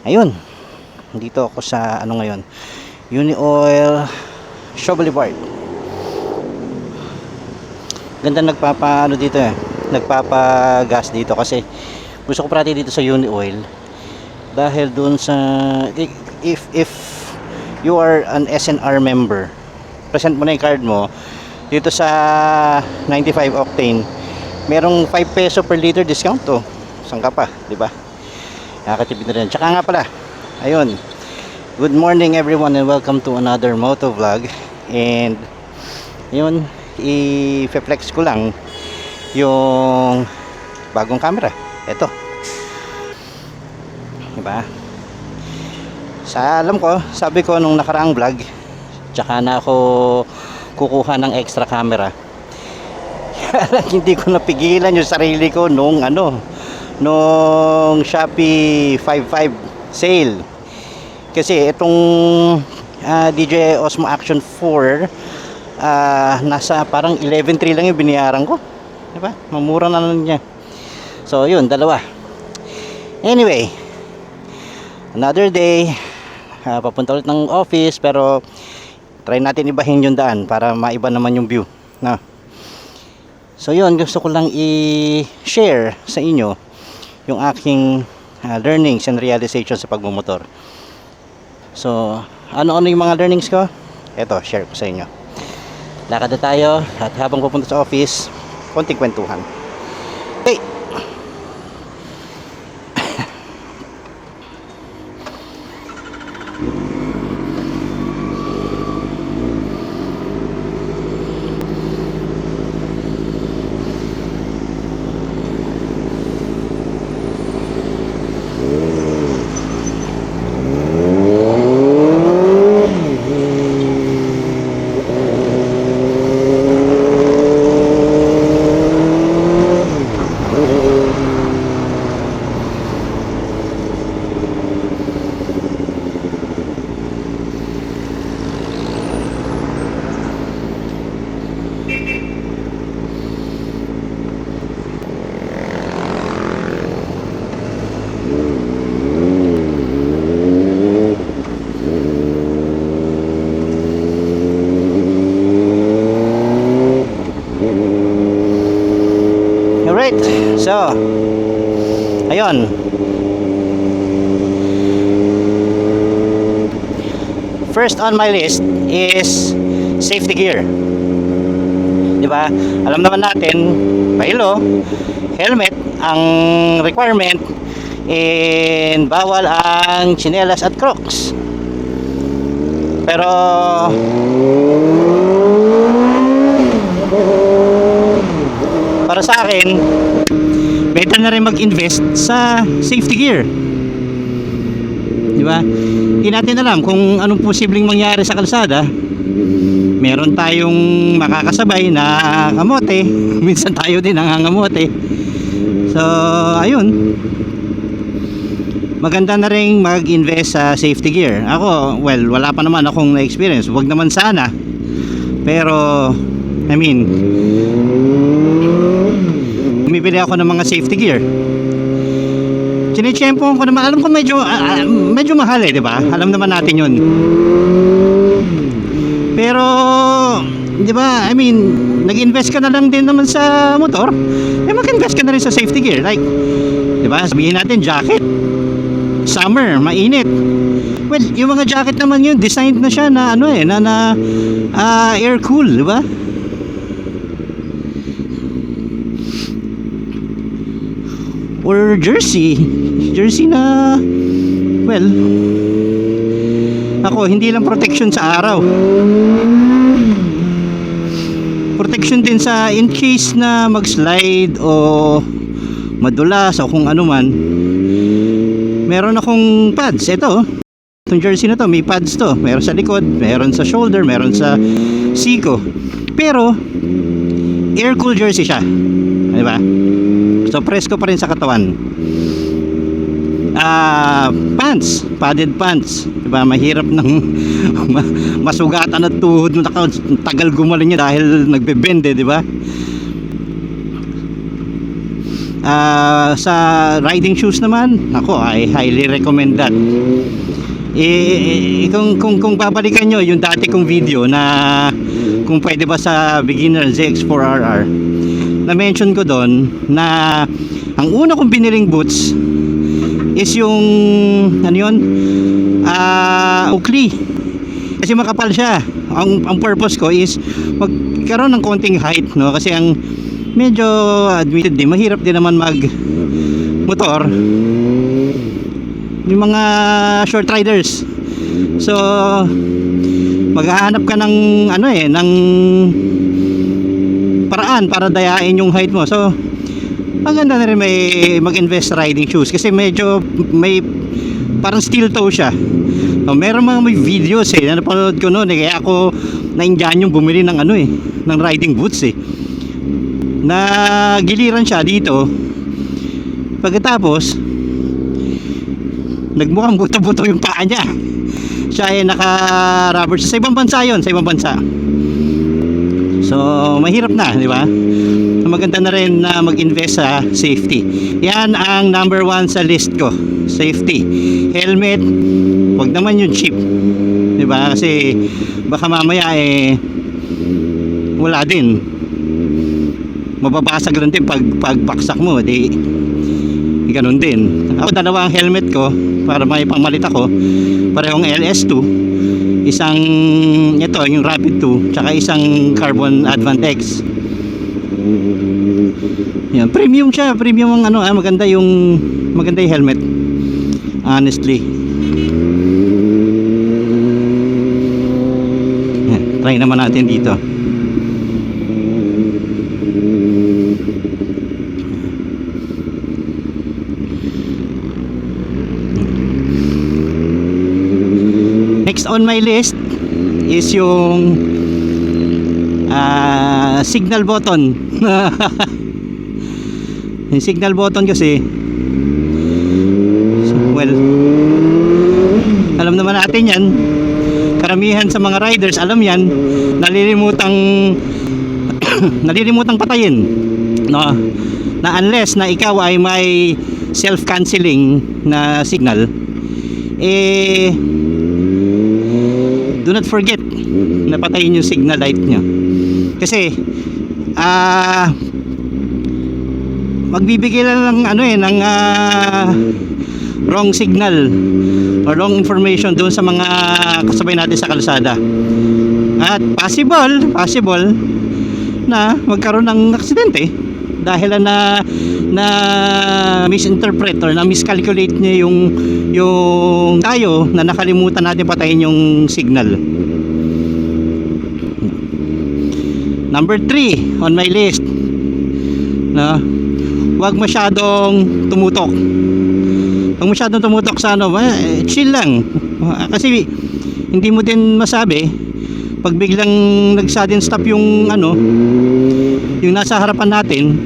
Ayun, dito ako sa ano ngayon, Unioil Shaw Boulevard. Ganda nagpapa ano dito nagpapagas dito kasi gusto ko parati dito sa Unioil dahil doon sa if you are an SNR member, present mo na yung card mo dito sa 95 octane, merong 5 peso per liter discount to. Saan ka pa, di ba? Nakakatipid na rin. Tsaka nga pala, ayun, good morning everyone and welcome to another moto vlog. And yun, i-flex ko lang yung bagong camera. Ito, diba? Sa alam ko, sabi ko nung nakaraang vlog, tsaka na ako kukuha ng extra camera. Hindi ko napigilan yung sarili ko nung Shopee 55 sale. Kasi itong DJI Osmo Action 4 nasa parang 11,300 lang yung binayaran ko, diba? Mamura na lang niya. So yun, dalawa. Anyway, another day, papunta ulit ng office, pero try natin ibahin yung daan para maiba naman yung view, no? So yun, gusto ko lang i-share sa inyo yung aking learnings and realization sa pagmumotor. So ano-ano yung mga learnings ko? Eto, share ko sa inyo. Lakad na tayo at habang pupunta sa office, konting kwentuhan. Hey! Alright, so ayun, first on my list is safety gear. Diba? Alam naman natin, pahilo, helmet ang requirement, and bawal ang tsinelas at crocs. Pero para sa akin, better na rin mag-invest sa safety gear. Di ba? Hindi natin alam kung anong posibleng mangyari sa kalsada. Meron tayong makakasabay na kamote. Minsan tayo din nangangamote. So, ayun. Maganda na rin mag-invest sa safety gear. Ako, well, wala pa naman akong na-experience. Huwag naman sana. Pero, I mean, bumibili ako ng mga safety gear. Chine-chempo ko naman. Alam ko medyo mahal di ba? Alam naman natin yun. Pero, di ba, I mean, nag-invest ka na lang din naman sa motor, mag-invest ka na rin sa safety gear. Like, di ba, sabihin natin, jacket. Summer, mainit. Well, yung mga jacket naman yun, designed na siya na, air cool, di ba? Or jersey na, well, ako hindi lang protection sa araw, protection din sa in case na mag-slide o madulas o kung ano man. Meron akong pads. Itong jersey na to, may pads to. Meron sa likod, meron sa shoulder, meron sa siko. Pero air cool jersey siya, di ba? So presko pa rin sa katawan. Pants, padded pants, diba? Mahirap ng masugatan at tuhod mo, tagal gumaling niya dahil nagbe-bend, diba? Sa riding shoes naman, ako, I highly recommend that. Kung babalikan nyo yung dati kong video na kung pwede ba sa beginner ZX4RR, na mention ko doon na ang una kong biniling boots is yung ano yun, Oakley, kasi makapal siya. Ang purpose ko is magkaroon ng konting height, no? Kasi ang medyo admitted din, mahirap din naman mag motor yung mga short riders. So maghahanap ka ng ano ng paraan para dayain yung height mo. So maganda na rin may mag-invest sa riding shoes kasi medyo may parang steel toe siya. So, meron mga may videos na napanood ko noon kaya ako na-indyan yung bumili ng ng riding boots na giliran siya dito. Pagkatapos nagmukhang buto-buto yung paa niya. Siya ay naka-rubber sa ibang bansa yon, sa ibang bansa. So mahirap na, di ba? Maganda na rin na mag-invest sa safety. Yan ang number 1 sa list ko, safety. Helmet, wag naman yung cheap, di ba? Kasi baka mamaya wala din, mababasag lang din pag baksak mo, di ganun din. Ako dalawa ang helmet ko para may pangmalit ako, parehong LS2, isang ito yung Rapid 2 tsaka isang Carbon Advant X. Yan, premium siya, premium ang maganda yung helmet, honestly. Yan, try naman natin dito. Next on my list is yung signal button. Yung signal button kasi well, alam naman natin yan, karamihan sa mga riders alam yan, nalilimutang patayin, no? Na unless na ikaw ay may self-canceling na signal, do not forget na patayin yung signal light nyo. Kasi magbibigay lang ng wrong signal or wrong information doon sa mga kasabay natin sa kalsada. At possible na magkaroon ng aksidente dahil na misinterpret or na miscalculate niya yung tayo na nakalimutan natin patayin yung signal. Number 3 on my list, no? Huwag masyadong tumutok. Huwag masyadong tumutok sa chill lang. Kasi hindi mo din masabi pag biglang nag-sudden stop yung yung nasa harapan natin,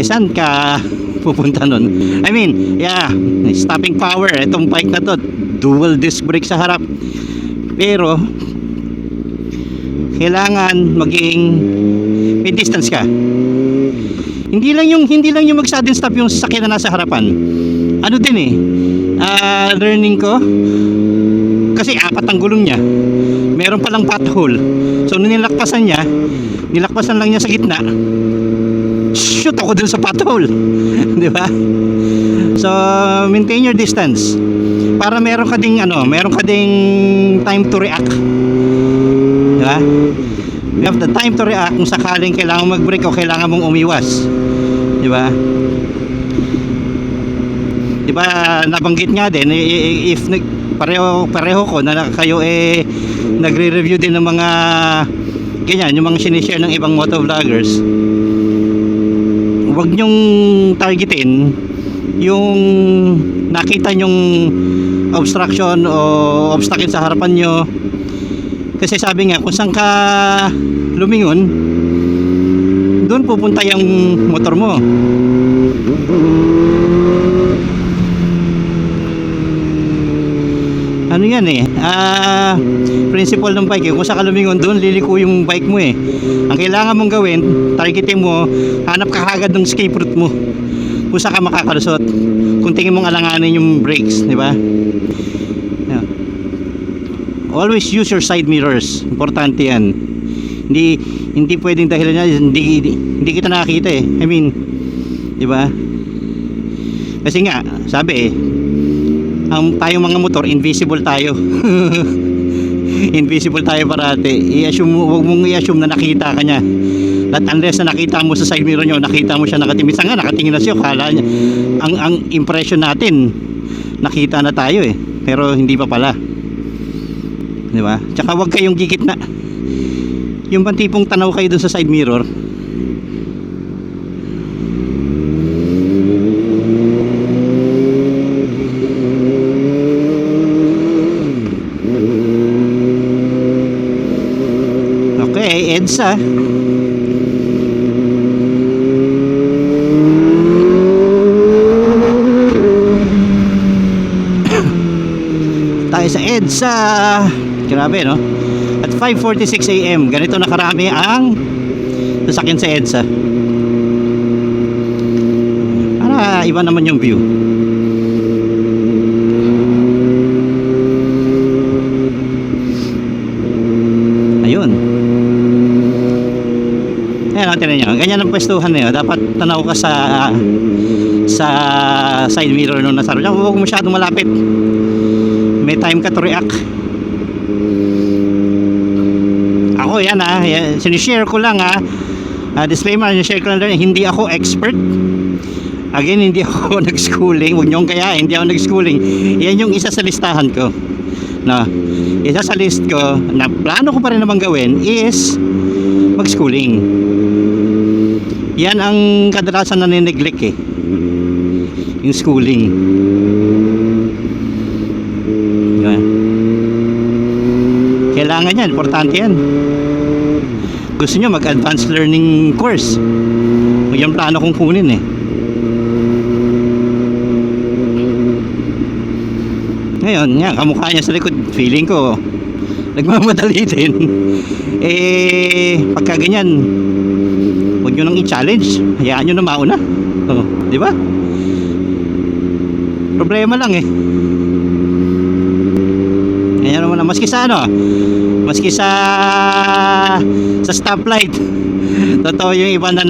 saan ka pupunta nun? I mean, yeah, stopping power, itong bike na to, dual disc brake sa harap. Pero kailangan maging may distance ka. Hindi lang yung mag-sudden stop yung sasakyan na nasa harapan. Learning ko kasi 4 ang gulong niya. Meron palang pothole. So nung nilakpasan lang niya sa gitna. Shoot ako dun sa pothole. Di ba? So maintain your distance para meron ka ding time to react. Di ba? You have the time to react kung sakaling kailangan mag-brake o kailangan mong umiwas. Di ba? Di ba nabanggit nga din if pareho ko na kayo nagre-review din ng mga ganyan, yung mga sinishare ng ibang motovloggers, huwag nyong targetin yung nakita nyong obstruction o obstacle sa harapan nyo. Kasi sabi nga, kung saan ka lumingon, doon pupunta yung motor mo. Yan principle ng bike, kung saan ka lumingon, doon liliko yung bike mo. Ang kailangan mong gawin, targetin mo, hanap ka agad ng escape route mo. kung saan ka makakalusot. Kung tingin mong alanganin yung brakes, di ba? Yeah. Always use your side mirrors. Importante yan. Hindi pwedeng dahilan niya, hindi kita nakakita eh. I mean, di ba? Kasi nga, sabi eh, tayong mga motor, invisible tayo. Invisible tayo parati. Huwag mong i-assume na nakita ka niya. At unless na nakita mo sa side mirror nyo, nakita mo siya nakatingin. Minsan nga nakatingin na siya, kala niya, ang impression natin, nakita na tayo eh. Pero hindi pa pala. Di ba? Tsaka huwag kayong gigit na. Yung bang tipong tanaw kayo dun sa side mirror. Okay, EDSA. Tayo sa EDSA. Grabe no? At 5:46 AM, ganito na karami ang sasakyan sa EDSA. Para iba naman yung view. Ayun. Ayan, tingnan nyo. Ganyan ang pwestuhan na yun. Dapat tanaw ka sa side mirror nung nasa road. Huwag masyadong malapit. May time ka to react. Ako yan sinishare ko lang disclaimer, sinishare ko lang hindi ako expert. Again, hindi ako nag-schooling. Huwag niyong kaya, hindi ako nag-schooling. Yan yung isa sa listahan ko. No, isa sa list ko na plano ko pa rin naman gawin is mag-schooling. Yan ang kadalasan na nineglect eh, yung schooling. Yan. Kailangan yan, importante yan. Gusto nyo mag-advanced learning course, yung plano kong kunin eh. Ngayon, nga, kamukha niya sa likod, feeling ko nagmamadali din. Pagka ganyan, huwag nyo nang i-challenge, hayaan nyo na mauna. Di ba? Problema lang eh. Ganyan naman, maski sa maski sa stoplight, totoo yung iba na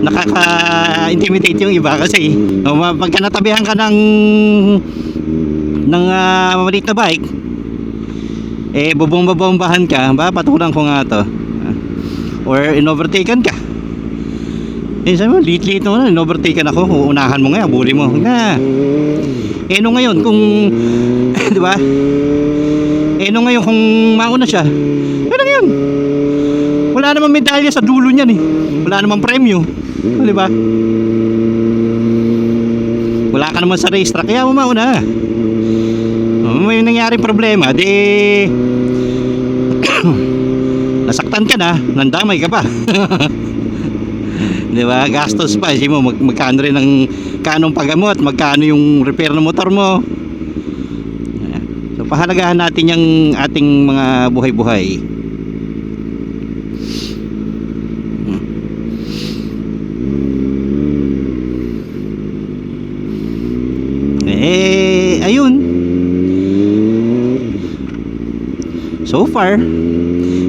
nakaka-intimidate yung iba kasi pagka natabihan ka ng maliit na bike, bubomba-bombahan ka, patulang ko nga to, or in-overtaken ka. Sabi mo, liit-liit mo, in-overtaken ako, uunahan mo nga, abuli mo na. No ngayon kung di ba, no ngayon kung mauna siya, ano ngayon, wala namang medalya sa dulo niyan eh, wala namang premyo, di ba? Wala ka naman sa racetrack, kaya mo mauna. May nangyaring problema, nasaktan ka na, nandamay ka pa. Di ba? Gastos pa, isip mo magkano rin ang kanong paggamot, magkano yung repair ng motor mo. So pahalagahan natin yung ating mga buhay-buhay. Ayun. So far,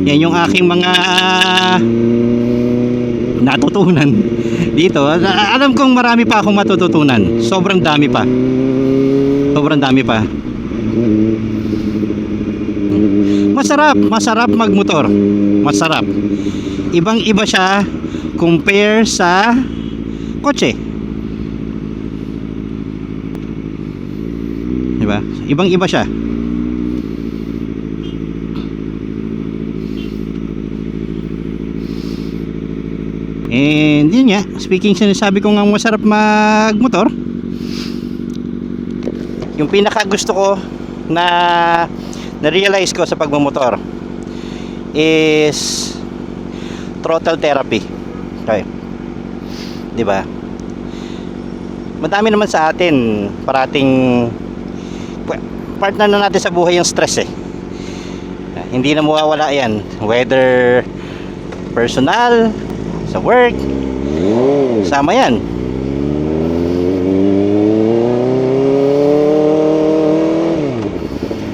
yan yung aking mga natutunan dito. Alam kong marami pa akong matututunan. Sobrang dami pa. Masarap magmotor. Masarap. Ibang-iba siya compare sa kotse. Diba? Ibang-iba siya. And yun nga, speaking, sinasabi ko nga masarap magmotor. Yung pinaka gusto ko na realize ko sa pagmamotor is throttle therapy. Okay. 'Di ba? Madami naman sa atin parating partner na natin sa buhay yung stress eh. Hindi na mawawala yan, whether personal, sa work, Sama yan.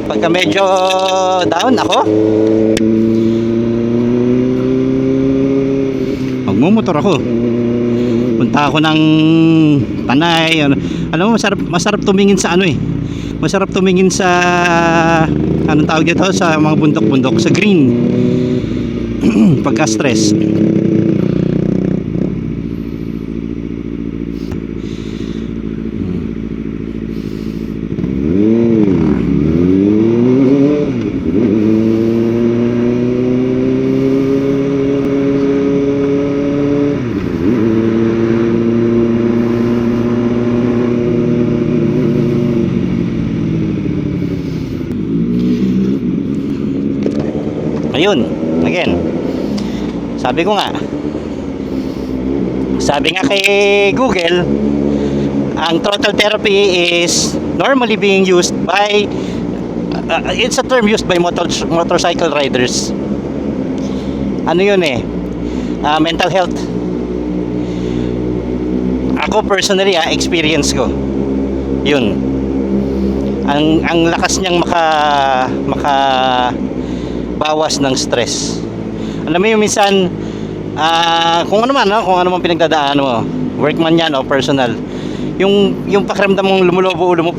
Pagka medyo down ako, magmumotor ako. Punta ako ng Tanay. Alam mo, masarap tumingin sa ano eh. Masarap tumingin sa anong tawag dito, sa mga bundok-bundok, sa green. Pagka stress. Ayun, again, sabi nga kay Google, ang throttle therapy is normally being used by it's a term used by motorcycle riders. Ano yun eh, mental health. Ako personally, experience ko yun, ang lakas niyang maka bawas ng stress. Alam mo yung minsan, kung ano man pinagdadaan mo, work man yan o personal, yung pakiramdam mong lumulobo ulo mo,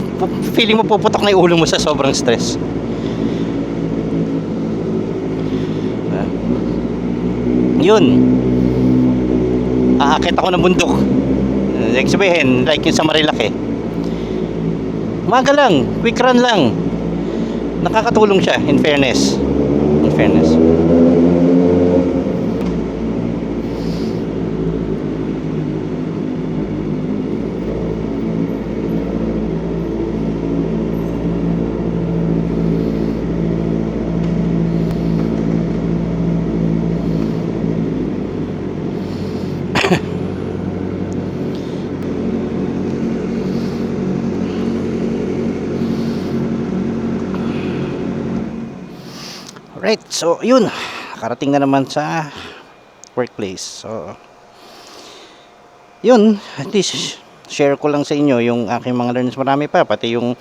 feeling mo puputok na yung ulo mo sa sobrang stress. Yun, aakit ako ng bundok, like sabihin, like yung sa Marilaki, umaga lang, quick run lang, nakakatulong siya, in fairness. Right, so yun, karating na naman sa workplace. So yun, at least share ko lang sa inyo yung aking mga learnings. Marami pa, pati yung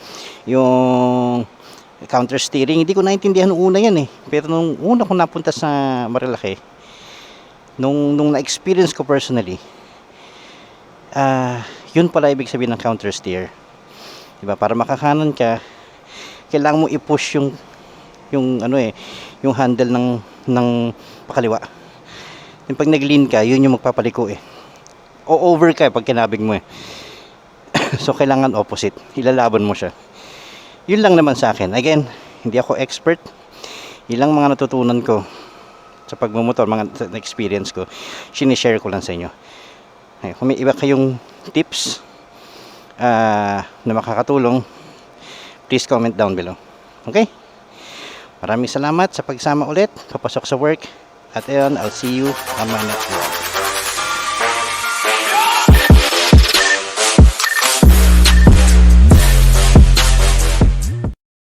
counter steering, hindi ko naintindihan nung una yan eh. Pero nung una ko napunta sa Marilaki, nung na-experience ko personally, yun pala ibig sabihin ng counter steer. Diba, para makakanan ka, kailangan mo i-push yung handle ng pakaliwa. Yung pag nag-lean ka, yun yung magpapaliko eh. O over ka pag kinabig mo eh. So kailangan opposite, ilalaban mo siya. Yun lang naman sa akin. Again, hindi ako expert. Ilang mga natutunan ko sa pagmumotor, mga experience ko, sinishare ko lang sa inyo. Ay, kung may iba kayong tips na makakatulong, please comment down below. Okay? Maraming salamat sa pagsama ulit, papasok sa work. At ayun, I'll see you on my next vlog.